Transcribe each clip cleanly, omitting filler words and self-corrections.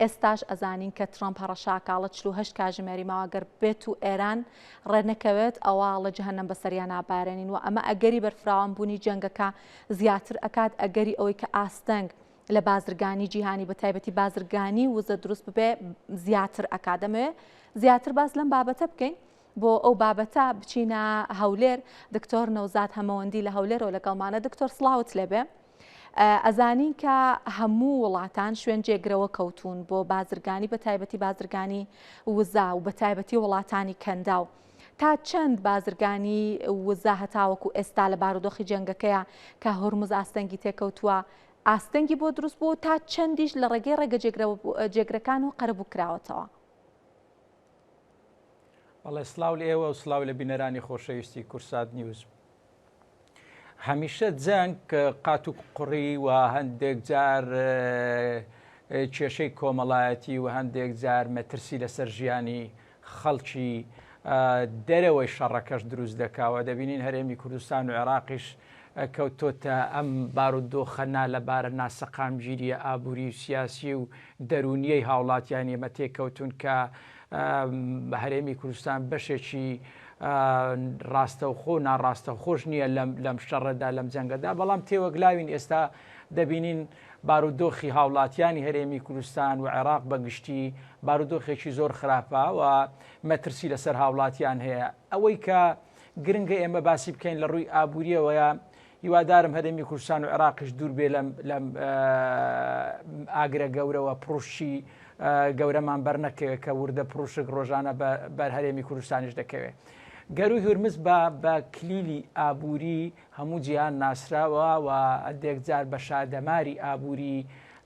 ئێستاش ئەزانین کە ترامپ هەڕەشاکاڵە 48 کاتژمێری ماوەگەر بێت و ئێران ڕێنەکەوێت ئەوە لە جەهەنەم بەسەریان نابارێنین و ئەمە ئەگەری بەرفراوانبوونی جەنگەکە زیاتر ئەکات ئەگەری ئەوەی کە ئاستەنگ لە بازرگانی جیهانی بە تایبەتی بازرگانی وزە دروست ببێ زیاتر ئەکادەمێ زیاتر باز لەم بابەتە بکەین بۆ ئەو بابەتە بچینە هەولێر دکتۆر نەوزاد هەمەوەندی لە هەولێرەوە لەگەڵمانە دکتۆر سڵاوت لێبێ ئەزانین کە هەموو وڵاتان شوێن جێگرەوە کەوتون بۆ بازرگانی بە تایبەتی بازرگانی وزا و بە تایبەتی وڵاتانی کەنداو تا چەند بازرگانی وزا هەتاوەکو ئێستا لە بارودۆخی جەنگەکەیە کە هورمز ئاستەنگی تێکەوتووە ئاستەنگی بۆ دروست بوو تا چەندیش لە ڕێگەی ڕێگە جێگرەکان و قەرەبوو کراوەتەوە. بەڵێ سڵاو لە ئێوە و سڵاو لە بینەرانی خۆشەویستی کورسات نیوز. هەمیشە جەنگ قات و قوڕی و هەندێک جار کێشەی کۆمەڵایەتی و هەندێک جار مەترسی لەسەر ژیانی خەڵکی دەرەوەی شەڕەکەش دروست دەکاوە. دەبینین هەرێمی کوردستان و عێراقیش کەوتۆتە ئەم بارودۆخەنا لەبارە ناسەقامگیریە ئابووری و سیاسی و دەرونیەی هاوڵاتیان ئێمە تێکەوتون کە هەرێمی کوردستان بەشێکی ڕاستەوخۆ و ناڕاستەوخۆش نییە لەم شەڕەدا لەم جەنگەدا بەڵام تێوەگلاوین ئێستا دەبینین بارودۆخی هاوڵاتیانی هەرێمی کوردستان و عێراق بەگشتی بارودۆخێکی زۆر خراپە و مەترسی لەسەر هاوڵاتیان هەیە. ئەوەی کە گرنگە ئێمە باسی بکەین لە ڕووی ئابووریەوەیە هیوادارم هەرێمی کوردستان و عێراقش دوور بێ لەم ئاگرە گەورەوە پڕوشی گەورەمان بەرنەکەوێت کە وردە پڕوشک ڕۆژانە بەر هەرێمی کوردستانیش دەکەوێت. گەروی هورمز بە کلیلی ئابووری هەموو جیهان ناسراوە و ئەندێکجار بە شادەماری ئابووری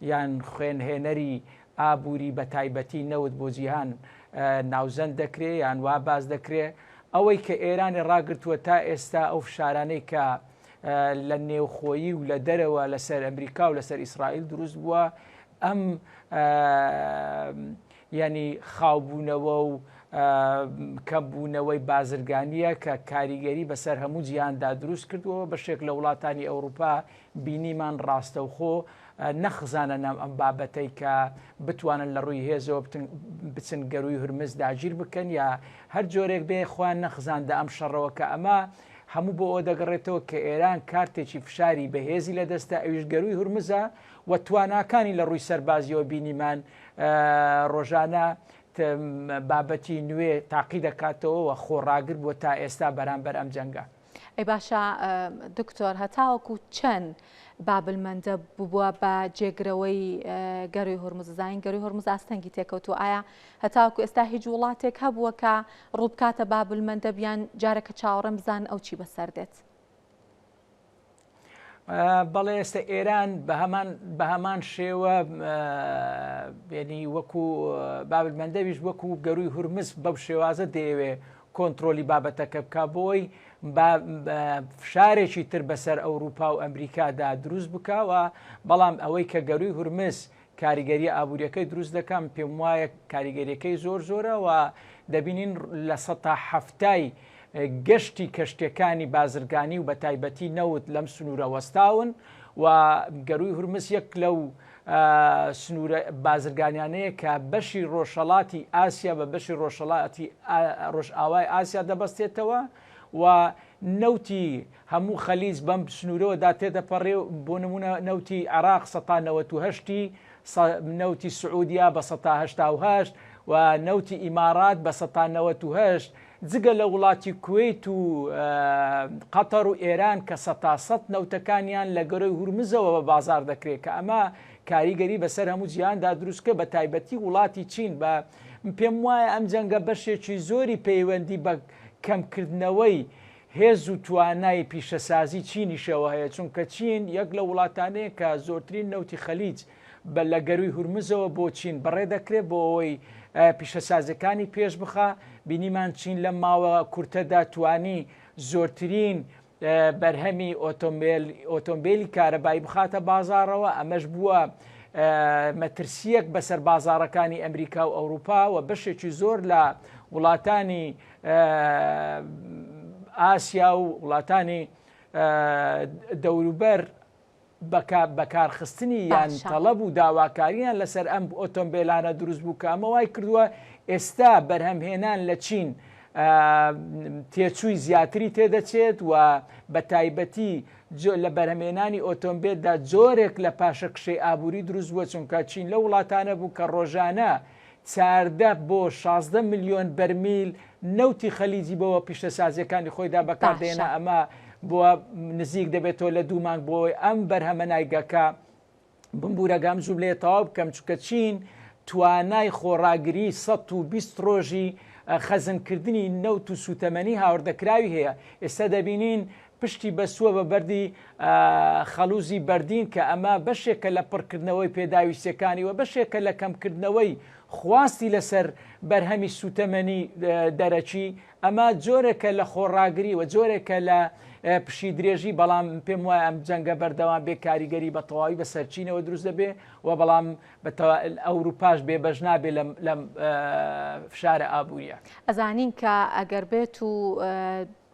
یان خوێنهێنەری ئابووری بە تایبەتی نەوت بۆ جیهان ناوزەند دەکرێت یان وا باز دەکرێت. ئەوەی کە ئێرانی ڕاگرتووە تا ئێستا ئەو فشارانەی کە لە نێوخۆیی و لە دەرەوە لەسەر ئەمریکا و لەسەر ئیسرائیل دروست بووە ئەم ینی خاوبوونەوە و کەمبوونەوەی بازرگانیە کە کاریگەری بەسەر هەموو جیهاندا دروست کردووە بەشێک لە وڵاتانی ئەوروپا بینیمان ڕاستەوخۆ نەخزانە نام ئەم بابەتەی کە بتوانن لە ڕووی هێزەوە بچن گەروی هورمز داگیر بکەن یا هەر جۆرێک بێ خوان نەخزاندا ئەم شەڕەوە کە ئەمە هەموو بۆ ئەوە دەگەڕێتەوە کە ئێران کارتێکی فشاری بەهێزی لە دەستا ئەویش گەروی هورمزە و تواناکانی لە ڕووی سەربازیەوە بینیمان ڕۆژانە بابەتی نوێ تاقی دەکاتەوە و خۆڕاگر بووە تا ئێستا بەرامبەر ئەم جەنگە. ئەی باشە دکتۆر هەتاوەکو چەند بابلمەندە بووە بە جێگرەوەی گەروی هورمز زانین گەروی هورمز ئاستەنگی تێکەوتووە ئایا هەتاوەکو ئێستا هیچ وڵاتێک هەبووە کە ڕووبکاتە بابلمەندە بیان جارێکە چاوەڕێم بزان ئەو چی بەسەر دێت؟ بەڵێ ئێستا ئێران بە هەمان شێوە ینی وەکو بابلمەندەویش وەکو گەروی هورمز بەو شێوازە دەیەوێ کۆنتترۆلی بابەتەکە بکە بۆی فشارێکی تر بەسەر ئەوروپا و ئەمریکادا دروست بکەوە بەڵام ئەوەی کە گەروی هورمز کاریگەری ئابوووریەکەی دروست دەکەم پێم وایە کاریگەریەکەی زۆرە و دەبینین لە ١٧ گەشتی کەشتەکانی بازرگانی و بە تایبەتی نەوت لەم سنوورە وەستاون و گەروی هورمز یەک لەو سنوورە بازرگانیانەیە کە بەشی ڕۆژهەڵاتی ئاسیا بە بەشی ڕۆژهەڵاتی ڕۆژئاوای ئاسیا دەبەستێتەوە و نەوتی هەموو خەلیج بەم سنوورەوەدا تێدەپەڕێ بۆ نمونە نەوتی عێراق ١٩٨ نەوتی سعودیا بە ١٨ و نەوتی ئیمارات بە ١٩٨ جگە لە وڵاتی کوێیت و قەتەر و ئێران کە ١٠٠ نەوتەکانیان لە گەروی هورمزەوە بە بازار دەکرێت کە ئەمە کاریگەری بەسەر هەموو جیهاندا دروستکە بە تایبەتی وڵاتی چین بە پێم وایە ئەم جەنگە بەشێکی زۆری پەیوەندی بە کەمکردنەوەی هێز و توانای پیشەسازی چینیشەوە هەیە چونکە چین یەک لە وڵاتانەیە کە زۆرترین نەوتی خەلیج بە لە گەروی هورمزەوە بۆ چین بەڕێ دەکرێت بۆ ئەوەی پیشەسازەکانی پێش بخە. بینیمان چین لە ماوە کورتەدا توانی زۆرترین بەرهەمی ئۆتۆمبیلی کارەبایی بخاتە بازارەوە ئەمەش بووە مەترسیەک بەسەر بازارەکانی ئەمریکا و ئەوروپا و بەشێکی زۆر لە وڵاتانی ئاسیا و وڵاتانی دەوروبەر بەکارخستنی یان تەڵەب و داواکاریان لەسەر ئەم ئۆتۆمبیلانە دروست بوو کە ئەمە وای کردووە ئێستا بەرهەمهێنان لە چین تێچووی زیاتری تێدەچێت و بە تایبەتی لە بەرهەمێنانی ئۆتۆمبیلدا جۆرێک لە پاشەکشەی ئابووری دروست بووە چونکە چین لە وڵاتانە بوو کە ڕۆژانە 14 بۆ 16 ملیۆن بەرمیل نەوتی خەلیجی بەوە پیشەسازیەکانی خۆیدا بەکاردێنە ئەمە بۆ نزیک دەبێتەوە لە 2 مانگ بۆی ئەم بەرهەمە نایگەکە بمبورەگەم زوو لێ تەواو بکەم چونکە چین توانای خۆڕاگری 120 ڕۆژی خەزمکردنی نەوت و سوتەمەنی هاوردەکراوی هەیە. ئێستا دەبینین پشتی بەسووە بە بەردی خەلوزی بەردین کە ئەمە بەشێکە لە پڕکردنەوەی پێداویستەکانی و بەشێکە لە کەمکردنەوەی خواستی لەسەر بەرهەمی سوتەمەنی دەرەچی. ئەمە جۆرێکە لە خۆڕاگری و جۆرێکە لە پشی درێژی، بەڵام پێم وایە ئەم جەنگە بەردەوام بێ کاریگەری بە تەواوی بەسەرچینەوە دروست دەبێ و بەڵام ئەوروپاش بێبەش نابێ لە فشارە ئابووریە. ئەزانین کە ئەگەر بێت و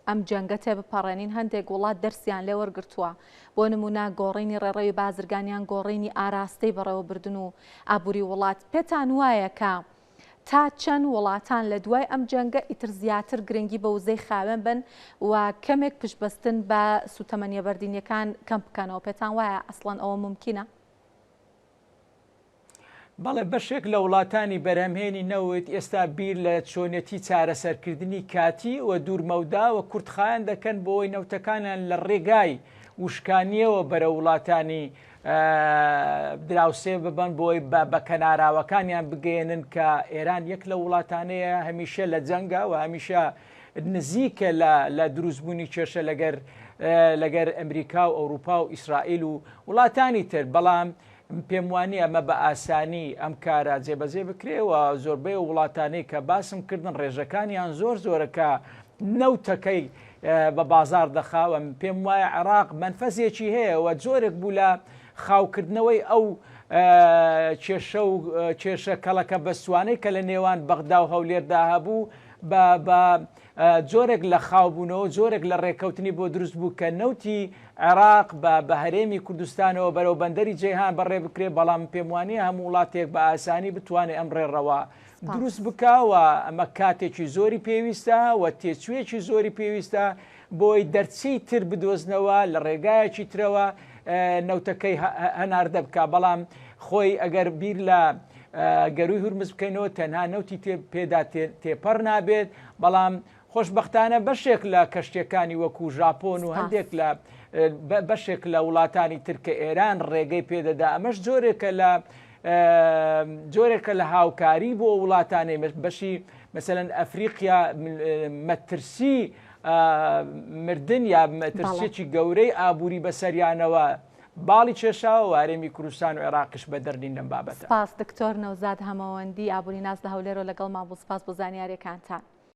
ئەم جەنگە تێ بپەڕێنین هەندێک وڵات دەرسیان لێ وەرگرتووە، بۆ نمونە گۆڕینی ڕێڕەوی بازرگانیان، گۆڕینی ئاراستەی بەڕێوەبردن و ئابووری وڵات. پێتان وایە کە تا چەند وڵاتان لە دوای ئەم جەنگە ئیتر زیاتر گرنگی بە وزەی خاوێن بن و کەمێک پشتبەستن بە سوتەمەنیە بەردینیەکان کەم بکەنەوە؟ پێتان وایە ئەسڵەن ئەوە ممکنە؟ بەڵێ بەشێک لە وڵاتانی بەرهەمهێنی نەوت ئێستا بیر لە چۆنێتی چارەسەرکردنی کاتی و دوورمەودا و کورتخایان دەکەن بۆی نەوتەکانیان لە ڕێگای وشکانیەوە بەرە وڵاتانی دراوسێ ببن بۆی بە کەناراوەکانیان بگەێنن کە ئێران یەک لە وڵاتانەیە هەمیشە لە جەنگە و هەمیشە نزیکە لە دروستبوونی کێشە لەگەر ئەمریکا و ئەوروپا و ئیسرائیل و وڵاتانی تر. بەڵام پێم وانە ئەمە بە ئاسانی ئەم کارە جێبەجێ بکرێەوە. زۆربەی وڵاتانەی کە باسم کردن ڕێژەکانیان زۆرەکە نەوتەکەی بە بازار دەخاوە. پێم وایە عێراق منفەزێکی هەیە و جۆرێک بوو لە خاوکردنەوەی ئەو کێشە کەڵەکە بەستوانەی کە لە نێوان بەغدا و هەولێردا هەبوو بە جۆرێک لە خاوبوونەوە، جۆرێک لە ڕێکەوتنی بۆ دروست بوو کە نەوتی عێراق بە هەرێمی کوردستانەوە بەرەو بەندەری جەیهان بەڕێ بکرێ. بەڵام پێم وانە هەموو وڵاتێک بە ئاسانی بتوانێت ئەم ڕێڕەوە دروست بکەوە. ئەمە کاتێکی زۆری پێویستە و تێچوێکی زۆری پێویستە بۆی دەرچی تر بدۆزنەوە لە ڕێگایەکی ترەوە نەوتەکەی هەناردە بکە. بەڵام خۆی ئەگەر بیر لە گەروی هورمز بکەینەوە تەنها نەوتی پێدا تێپەڕ نابێت. بەڵام خۆشبەختانە بەشێک لە کەشتەکانی وەکو ژاپۆن و هەندێک لە بەشێک لە وڵاتانی ترکە ئێران ڕێگەی پێدەدا. ئەمەش جۆرێکە لە هاوکاری بۆ وڵاتانی بەشی مەسەلەن ئەفریقیا مەترسی مردن یا مەترسێکی گەورەی ئابووری بەسەریانەوە باڵی کێشاوە و هەرێمی کوردستان و عێراقش بە دەرنین لەم بابەتە. سپاس دکتۆر نەوزاد هەمەوەندی ئابووری ناز لە هەولێرەوە لەگەڵ مابوو. سپاس بۆ زانیاریەکانتان.